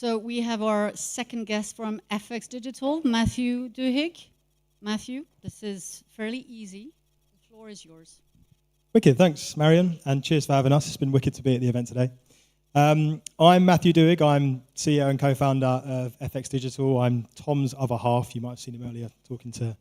So we have our second guest from FX Digital, Matthew Duhig. Matthew, this is fairly easy. The floor is yours. Wicked, thanks, Marion, and cheers for having us. It's been wicked to be at the event today. I'm Matthew Duhig. I'm CEO and co-founder of FX Digital. I'm Tom's other half. You might have seen him earlier talking to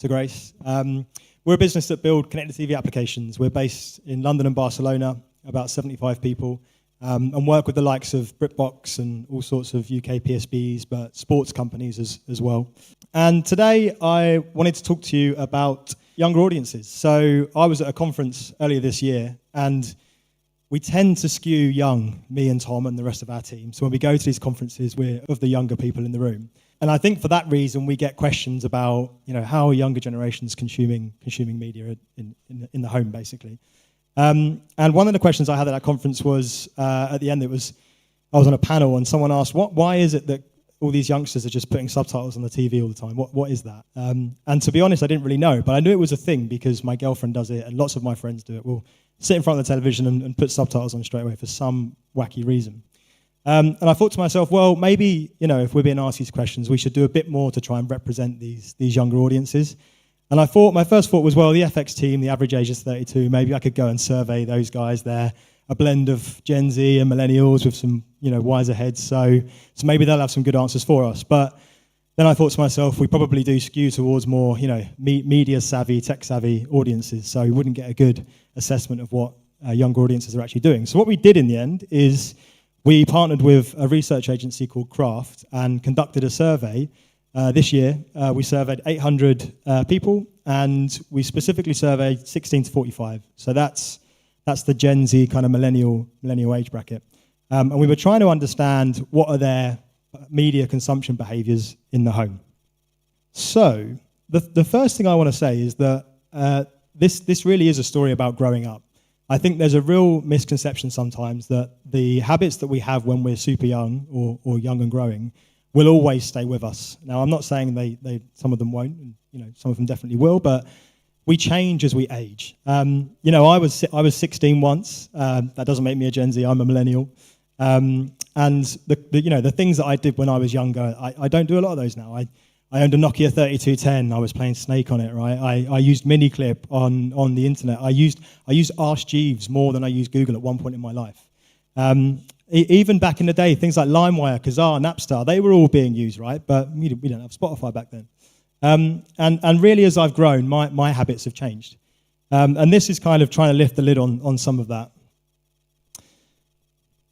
Grace. We're a business that build connected TV applications. We're based in London and Barcelona, about 75 people, and work with the likes of BritBox and all sorts of UK PSBs, but sports companies as well. And today I wanted to talk to you about younger audiences. So I was at a conference earlier this year, and we tend to skew young, me and Tom and the rest of our team. So when we go to these conferences, we're of the younger people in the room. And I think for that reason, we get questions about, how are younger generations consuming media in the home, basically. And one of the questions I had at that conference was, at the end, I was on a panel and someone asked, why is it that all these youngsters are just putting subtitles on the TV all the time? What is that? And to be honest, I didn't really know, but I knew it was a thing because my girlfriend does it and lots of my friends do it. We'll sit in front of the television and put subtitles on straight away for some wacky reason. And I thought to myself, well, maybe, if we're being asked these questions, we should do a bit more to try and represent these younger audiences. And my first thought was, well, the FX team, the average age is 32, maybe I could go and survey those guys there, a blend of Gen Z and Millennials with some, wiser heads. So maybe they'll have some good answers for us. But then I thought to myself, we probably do skew towards more, media savvy, tech savvy audiences. So we wouldn't get a good assessment of what younger audiences are actually doing. So what we did in the end is we partnered with a research agency called Craft and conducted a survey. This year, we surveyed 800 people, and we specifically surveyed 16 to 45. So that's the Gen Z kind of millennial age bracket. And we were trying to understand what are their media consumption behaviors in the home. So the first thing I want to say is that this really is a story about growing up. I think there's a real misconception sometimes that the habits that we have when we're super young or young and growing will always stay with us. Now, I'm not saying they some of them won't, and, some of them definitely will, but we change as we age. I was 16 once. That doesn't make me a Gen Z. I'm a millennial. And the things that I did when I was younger, I don't do a lot of those now. I owned a Nokia 3210. I was playing Snake on it, right? I used Miniclip on the internet. I used Ask Jeeves more than I used Google at one point in my life. Even back in the day, things like LimeWire, Kazaa, Napster, they were all being used, right? But we didn't have Spotify back then. And really, as I've grown, my habits have changed. And this is kind of trying to lift the lid on some of that.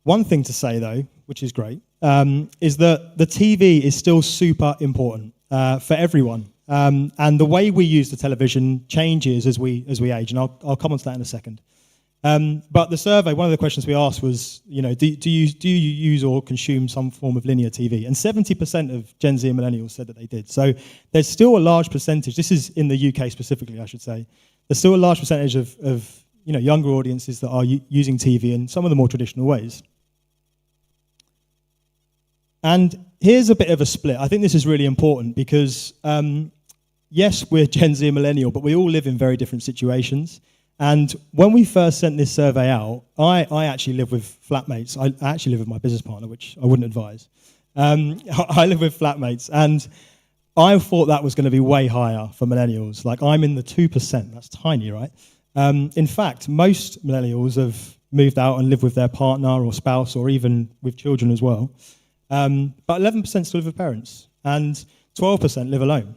One thing to say, though, which is great, is that the TV is still super important for everyone. And the way we use the television changes as we age, and I'll come on to that in a second. But the survey, one of the questions we asked was, do you use or consume some form of linear TV? And 70% of Gen Z and Millennials said that they did. So there's still a large percentage, this is in the UK specifically, I should say, there's still a large percentage of younger audiences that are using TV in some of the more traditional ways. And here's a bit of a split. I think this is really important because, yes, we're Gen Z and Millennial, but we all live in very different situations. And when we first sent this survey out, I actually live with flatmates. I actually live with my business partner, which I wouldn't advise. I live with flatmates, and I thought that was going to be way higher for millennials. Like, I'm in the 2%. That's tiny, right? In fact, most millennials have moved out and live with their partner or spouse or even with children as well. But 11% still live with parents, and 12% live alone.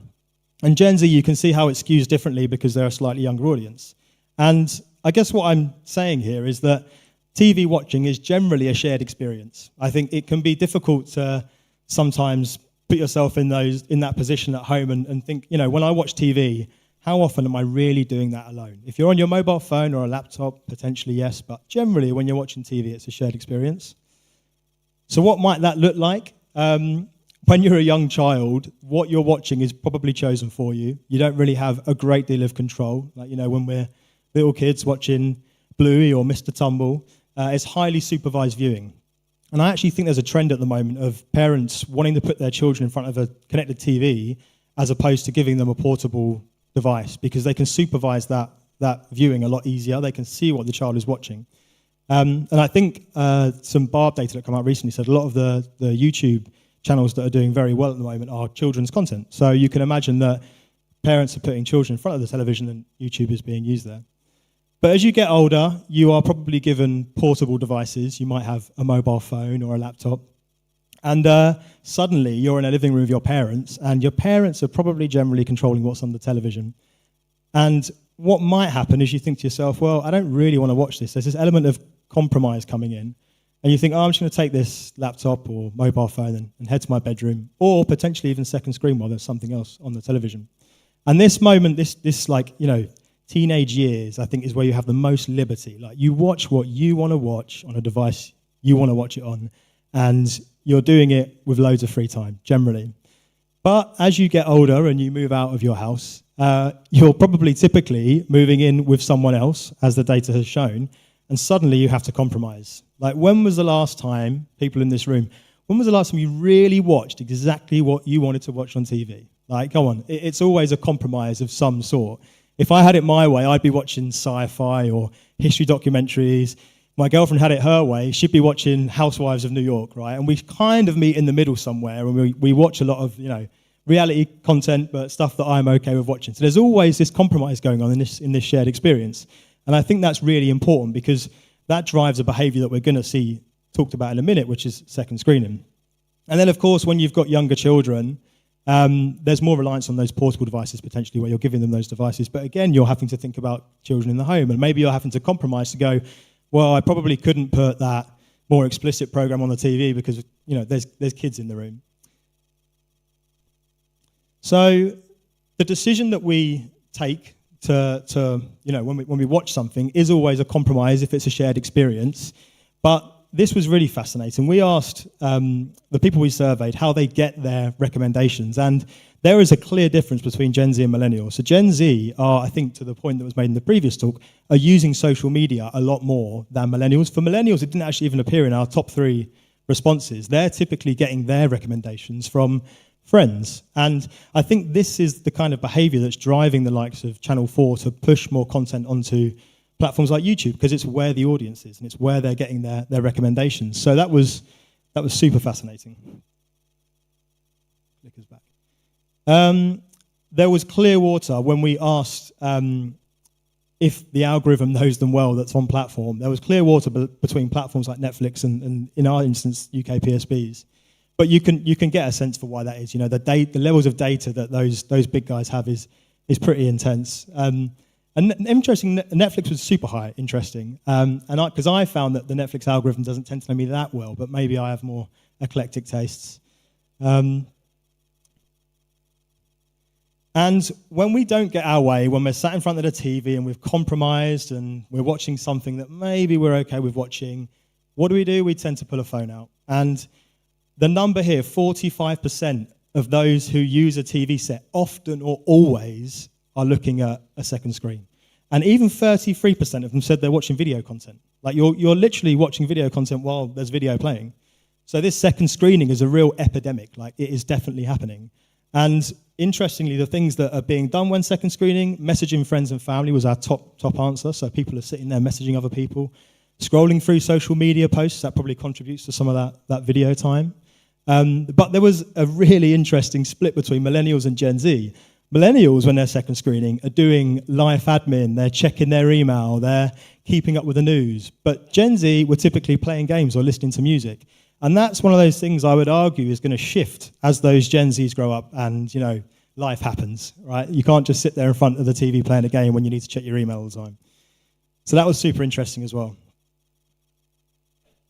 And Gen Z, you can see how it skews differently because they're a slightly younger audience. And I guess what I'm saying here is that TV watching is generally a shared experience. I think it can be difficult to sometimes put yourself in that position at home and think, when I watch TV, how often am I really doing that alone? If you're on your mobile phone or a laptop, potentially yes, but generally when you're watching TV, it's a shared experience. So what might that look like? When you're a young child, what you're watching is probably chosen for you. You don't really have a great deal of control. Like, when we're little kids watching Bluey or Mr. Tumble, it's highly supervised viewing. And I actually think there's a trend at the moment of parents wanting to put their children in front of a connected TV as opposed to giving them a portable device because they can supervise that viewing a lot easier. They can see what the child is watching. And I think some Barb data that came out recently said a lot of the YouTube channels that are doing very well at the moment are children's content. So you can imagine that parents are putting children in front of the television and YouTube is being used there. But as you get older, you are probably given portable devices. You might have a mobile phone or a laptop. And suddenly you're in a living room with your parents, and your parents are probably generally controlling what's on the television. And what might happen is you think to yourself, well, I don't really want to watch this. There's this element of compromise coming in. And you think, oh, I'm just going to take this laptop or mobile phone and head to my bedroom, or potentially even second screen while there's something else on the television. And this moment, this like, teenage years, I think, is where you have the most liberty. Like, you watch what you want to watch on a device you want to watch it on, and you're doing it with loads of free time, generally. But as you get older and you move out of your house, you're probably typically moving in with someone else, as the data has shown, and suddenly you have to compromise. Like, when was the last time, people in this room, when was the last time you really watched exactly what you wanted to watch on TV? Like, go on, it's always a compromise of some sort. If I had it my way, I'd be watching sci-fi or history documentaries. My girlfriend had it her way, she'd be watching Housewives of New York, right? And we kind of meet in the middle somewhere, and we watch a lot of, reality content, but stuff that I'm okay with watching. So there's always this compromise going on in this shared experience. And I think that's really important, because that drives a behavior that we're going to see talked about in a minute, which is second screening. And then, of course, when you've got younger children, there's more reliance on those portable devices, potentially, where you're giving them those devices. But again, you're having to think about children in the home, and maybe you're having to compromise to go, well, I probably couldn't put that more explicit program on the TV because, there's kids in the room. So the decision that we take to when we watch something is always a compromise if it's a shared experience. But this was really fascinating. We asked the people we surveyed how they get their recommendations, and there is a clear difference between Gen Z and Millennials. So Gen Z are, I think, to the point that was made in the previous talk, are using social media a lot more than Millennials. For Millennials, it didn't actually even appear in our top 3 responses. They're typically getting their recommendations from friends. And I think this is the kind of behavior that's driving the likes of Channel 4 to push more content onto platforms like YouTube, because it's where the audience is and it's where they're getting their recommendations. So that was super fascinating. Clicker's back. There was clear water when we asked if the algorithm knows them well that's on platform. There was clear water between platforms like Netflix and in our instance, UK PSBs. But you can get a sense for why that is. The levels of data that those big guys have is pretty intense. And interesting, Netflix was super high, interesting. Because I found that the Netflix algorithm doesn't tend to know me that well, but maybe I have more eclectic tastes. And when we don't get our way, when we're sat in front of the TV and we've compromised and we're watching something that maybe we're okay with watching, what do? We tend to pull a phone out. And the number here, 45% of those who use a TV set often or always are looking at a second screen. And even 33% of them said they're watching video content. Like, you're literally watching video content while there's video playing. So this second screening is a real epidemic. Like, it is definitely happening. And interestingly, the things that are being done when second screening, messaging friends and family was our top answer. So people are sitting there messaging other people. Scrolling through social media posts, that probably contributes to some of that video time. But there was a really interesting split between Millennials and Gen Z. Millennials, when they're second screening, are doing life admin, they're checking their email, they're keeping up with the news. But Gen Z were typically playing games or listening to music. And that's one of those things I would argue is going to shift as those Gen Zs grow up and, life happens, right? You can't just sit there in front of the TV playing a game when you need to check your email all the time. So that was super interesting as well.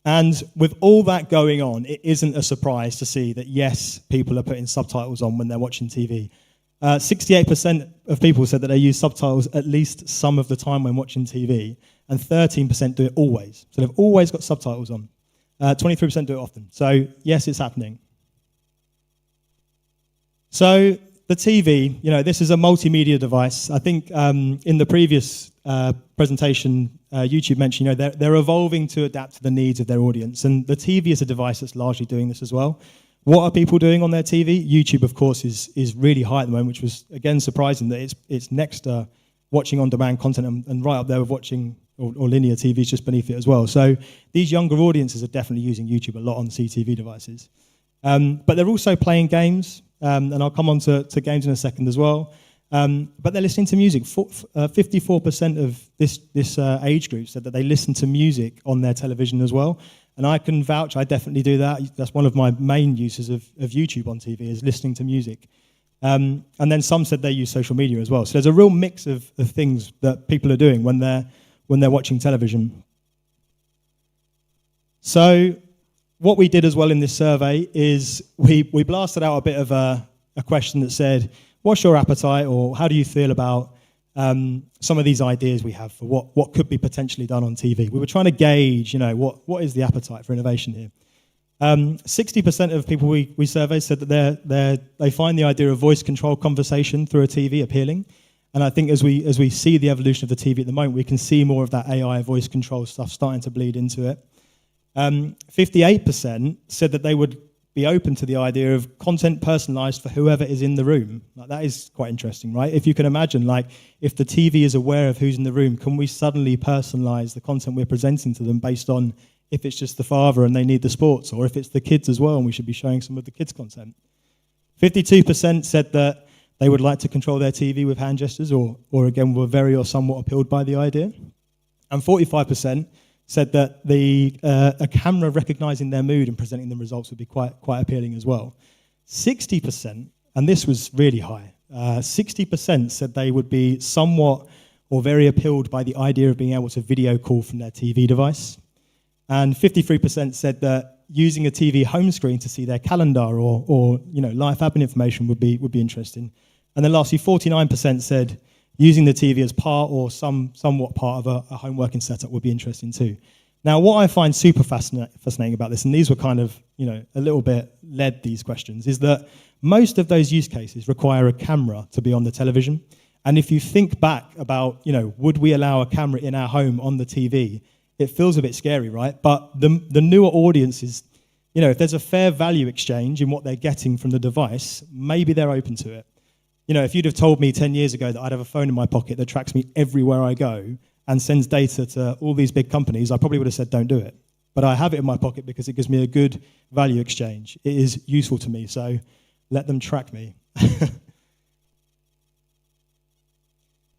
And with all that going on, it isn't a surprise to see that, yes, people are putting subtitles on when they're watching TV. 68% of people said that they use subtitles at least some of the time when watching TV, and 13% do it always. So they've always got subtitles on. 23% do it often. So, yes, it's happening. So the TV, this is a multimedia device. I think in the previous presentation, YouTube mentioned, they're evolving to adapt to the needs of their audience. And the TV is a device that's largely doing this as well. What are people doing on their TV? YouTube, of course, is really high at the moment, which was, again, surprising that it's next to watching on-demand content and right up there with watching or linear TV is just beneath it as well. So these younger audiences are definitely using YouTube a lot on CTV devices. But they're also playing games, and I'll come on to games in a second as well. But they're listening to music. 54% of this age group said that they listen to music on their television as well. And I can vouch, I definitely do that. That's one of my main uses of YouTube on TV, is listening to music. And then some said they use social media as well. So there's a real mix of things that people are doing when they're watching television. So what we did as well in this survey is we blasted out a bit of a question that said, what's your appetite, or how do you feel about some of these ideas we have for what could be potentially done on TV? We were trying to gauge, what is the appetite for innovation here? 60% of people we surveyed said that they find the idea of voice control conversation through a TV appealing. And I think as we see the evolution of the TV at the moment, we can see more of that AI voice control stuff starting to bleed into it. 58% said that they would be open to the idea of content personalized for whoever is in the room. Like, that is quite interesting, right? If you can imagine, if the TV is aware of who's in the room, can we suddenly personalize the content we're presenting to them based on if it's just the father and they need the sports, or if it's the kids as well and we should be showing some of the kids' content? 52% said that they would like to control their TV with hand gestures, or again, were very or somewhat appealed by the idea. And 45% said that a camera recognizing their mood and presenting them results would be quite appealing as well. 60%, and this was really high, 60% said they would be somewhat or very appealed by the idea of being able to video call from their TV device. And 53% said that using a TV home screen to see their calendar or life admin information would be interesting. And then lastly, 49% said using the TV as part or somewhat part of a home working setup would be interesting too. Now, what I find super fascinating about this, and these were kind of, a little bit led these questions, is that most of those use cases require a camera to be on the television. And if you think back about, would we allow a camera in our home on the TV, it feels a bit scary, right? But the newer audiences, if there's a fair value exchange in what they're getting from the device, maybe they're open to it. If you'd have told me 10 years ago that I'd have a phone in my pocket that tracks me everywhere I go and sends data to all these big companies, I probably would have said, don't do it. But I have it in my pocket because it gives me a good value exchange. It is useful to me, so let them track me.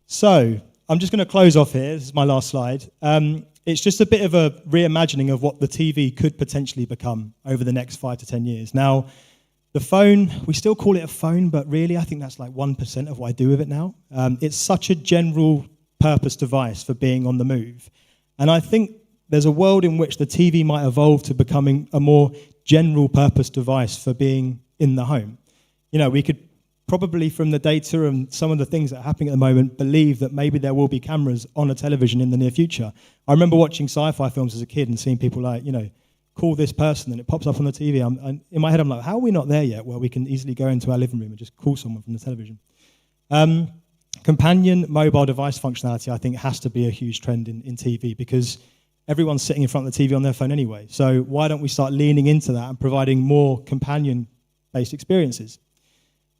So I'm just going to close off here. This is my last slide. It's just a bit of a reimagining of what the TV could potentially become over the next 5 to 10 years. Now, the phone, we still call it a phone, but really I think that's like 1% of what I do with it now. It's such a general purpose device for being on the move. And I think there's a world in which the TV might evolve to becoming a more general purpose device for being in the home. We could probably, from the data and some of the things that are happening at the moment, believe that maybe there will be cameras on a television in the near future. I remember watching sci-fi films as a kid and seeing people call this person, and it pops up on the TV. In my head, I'm like, how are we not there yet where we can easily go into our living room and just call someone from the television? Companion mobile device functionality, I think, has to be a huge trend in TV, because everyone's sitting in front of the TV on their phone anyway. So why don't we start leaning into that and providing more companion-based experiences?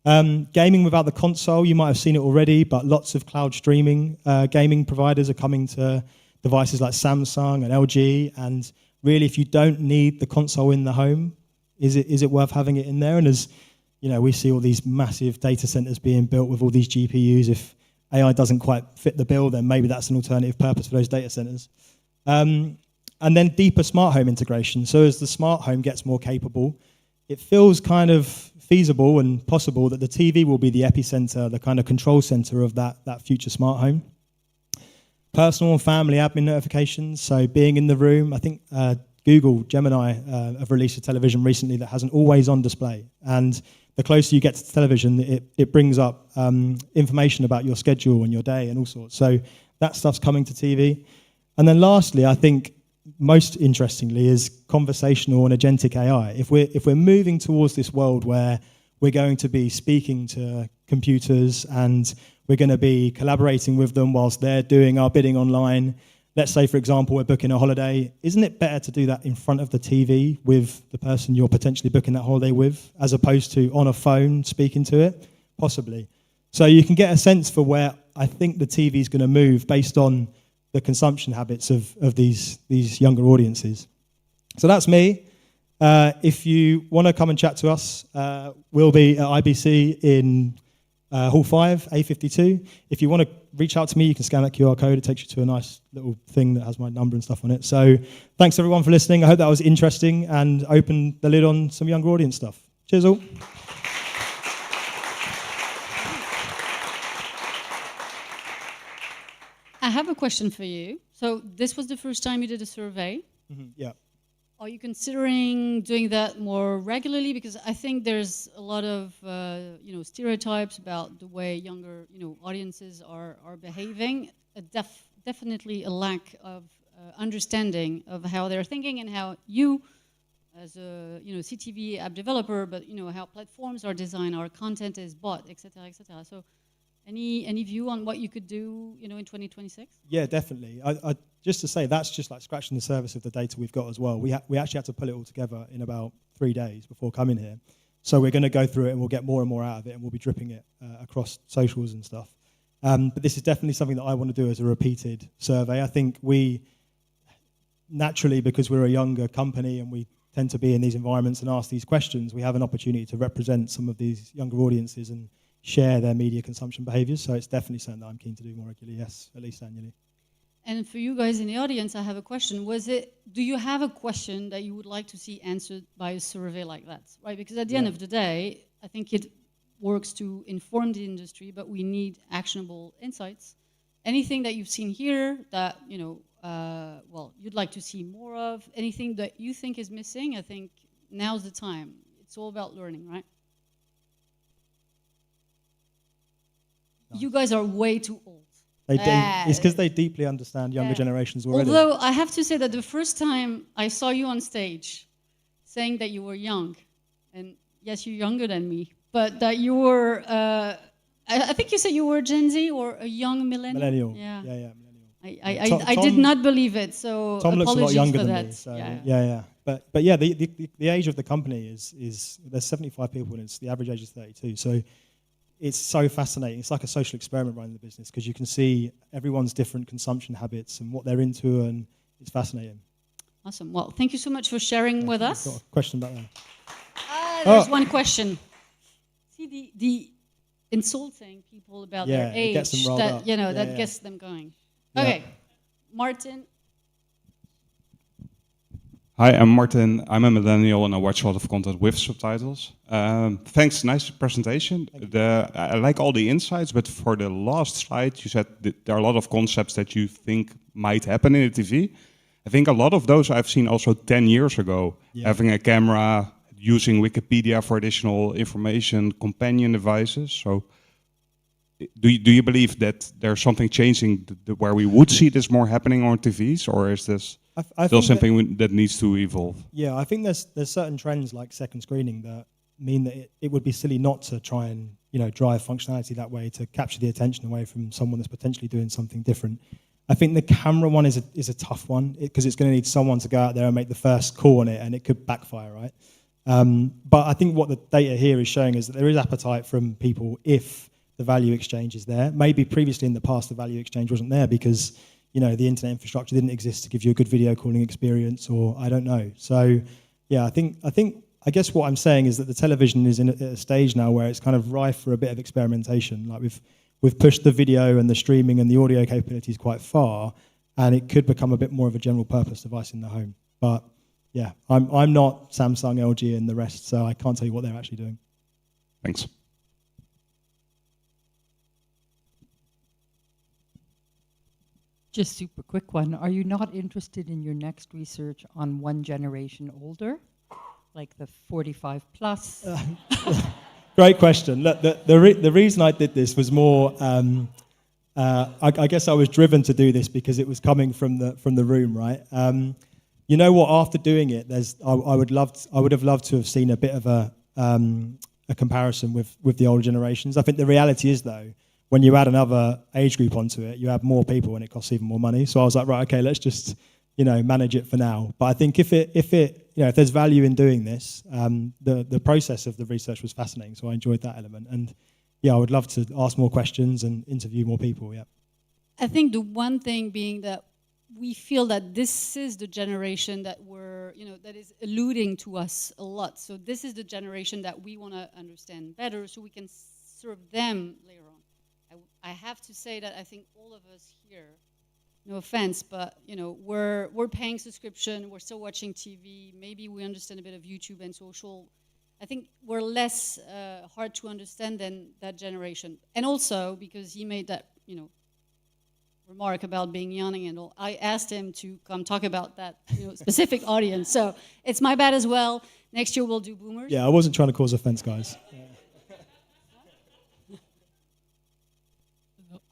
Gaming without the console, you might have seen it already, but lots of cloud streaming gaming providers are coming to devices like Samsung and LG, and really, if you don't need the console in the home, is it worth having it in there? And as we see all these massive data centers being built with all these GPUs. If AI doesn't quite fit the bill, then maybe that's an alternative purpose for those data centers. And then deeper smart home integration. So as the smart home gets more capable, it feels kind of feasible and possible that the TV will be the epicenter, the kind of control center of that future smart home. Personal and family admin notifications, so being in the room. I think Google Gemini have released a television recently that has an always-on display. And the closer you get to the television, it brings up information about your schedule and your day and all sorts. So that stuff's coming to TV. And then lastly, I think most interestingly is conversational and agentic AI. If we're moving towards this world where we're going to be speaking to computers and we're going to be collaborating with them whilst they're doing our bidding online. Let's say, for example, we're booking a holiday. Isn't it better to do that in front of the TV with the person you're potentially booking that holiday with, as opposed to on a phone speaking to it? Possibly. So you can get a sense for where I think the TV is going to move based on the consumption habits of these younger audiences. So that's me. If you want to come and chat to us, we'll be at IBC in Hall 5, A52. If you want to reach out to me, you can scan that QR code. It takes you to a nice little thing that has my number and stuff on it. So thanks everyone for listening. I hope that was interesting and opened the lid on some younger audience stuff. Cheers all. I have a question for you. So this was the first time you did a survey. Yeah. Are you considering doing that more regularly? Because I think there's a lot of stereotypes about the way younger audiences are behaving. Definitely a lack of understanding of how they're thinking and how you, as a CTV app developer, but how platforms are designed, our content is bought, etc., etc. So, any view on what you could do in 2026? Yeah, definitely. I just to say, that's just like scratching the surface of the data we've got as well. We actually had to pull it all together in about 3 days before coming here. So we're going to go through it and we'll get more and more out of it and we'll be dripping it across socials and stuff. But this is definitely something that I want to do as a repeated survey. I think we, naturally, because we're a younger company and we tend to be in these environments and ask these questions, we have an opportunity to represent some of these younger audiences and share their media consumption behaviours. So it's definitely something that I'm keen to do more regularly, yes, at least annually. And for you guys in the audience, I have a question. Do you have a question that you would like to see answered by a survey like that? Right? Because at the end of the day, I think it works to inform the industry, but we need actionable insights. Anything that you've seen here that, you'd like to see more of, anything that you think is missing, I think now's the time. It's all about learning, right? Nice. You guys are way too old. It's because they deeply understand younger generations already. Although I have to say that the first time I saw you on stage saying that you were young, and yes, you're younger than me, but that you were, I think you said you were Gen Z or a young millennial. Millennial. Yeah, millennial. I did not believe it, so Tom looks a lot younger than that. me, so yeah. But yeah, the age of the company is there's 75 people and the average age is 32. So it's so fascinating. It's like a social experiment running the business because you can see everyone's different consumption habits and what they're into, and it's fascinating. Awesome. Well, thank you so much for sharing with us. Got a question about that. There's one question. See the insulting people about their age. Gets them rolled up. That gets them going. Okay, Martin. Hi, I'm Martin. I'm a millennial and I watch a lot of content with subtitles. Thanks, nice presentation. I like all the insights, but for the last slide, you said that there are a lot of concepts that you think might happen in the TV. I think a lot of those I've seen also 10 years ago. Having a camera, using Wikipedia for additional information, companion devices. So do you believe that there's something changing where we would see this more happening on TVs, or is this still something that needs to evolve? Yeah, I think there's certain trends like second screening that mean that it would be silly not to try and drive functionality that way to capture the attention away from someone that's potentially doing something different. I think the camera one is a tough one because it's going to need someone to go out there and make the first call on it, and it could backfire, right? But I think what the data here is showing is that there is appetite from people if the value exchange is there. Maybe previously in the past the value exchange wasn't there because the internet infrastructure didn't exist to give you a good video calling experience, or I don't know. So yeah, I guess what I'm saying is that the television is at a stage now where it's kind of rife for a bit of experimentation. Like we've pushed the video and the streaming and the audio capabilities quite far, and it could become a bit more of a general purpose device in the home. But yeah, I'm not Samsung, LG, and the rest, so I can't tell you what they're actually doing. Thanks. Just super quick one. Are you not interested in your next research on one generation older, like the 45 plus? Great question. Look, the reason I did this was more. I guess I was driven to do this because it was coming from the room, right? You know what? After doing it, I would have loved to have seen a bit of a comparison with the older generations. I think the reality is though, when you add another age group onto it, you have more people and it costs even more money. So I was like, right, okay, let's just manage it for now. But I think if there's value in doing this, the process of the research was fascinating. So I enjoyed that element. And yeah, I would love to ask more questions and interview more people. Yeah. I think the one thing being that we feel that this is the generation that that is alluding to us a lot. So this is the generation that we want to understand better so we can serve them later on. I have to say that I think all of us here, no offense, but we're paying subscription, we're still watching TV, maybe we understand a bit of YouTube and social. I think we're less hard to understand than that generation. And also because he made that, remark about being young and all, I asked him to come talk about that specific audience. So it's my bad as well. Next year we'll do boomers. Yeah, I wasn't trying to cause offense, guys.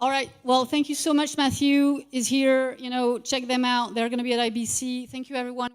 All right. Well, thank you so much. Matthew is here. Check them out. They're going to be at IBC. Thank you, everyone.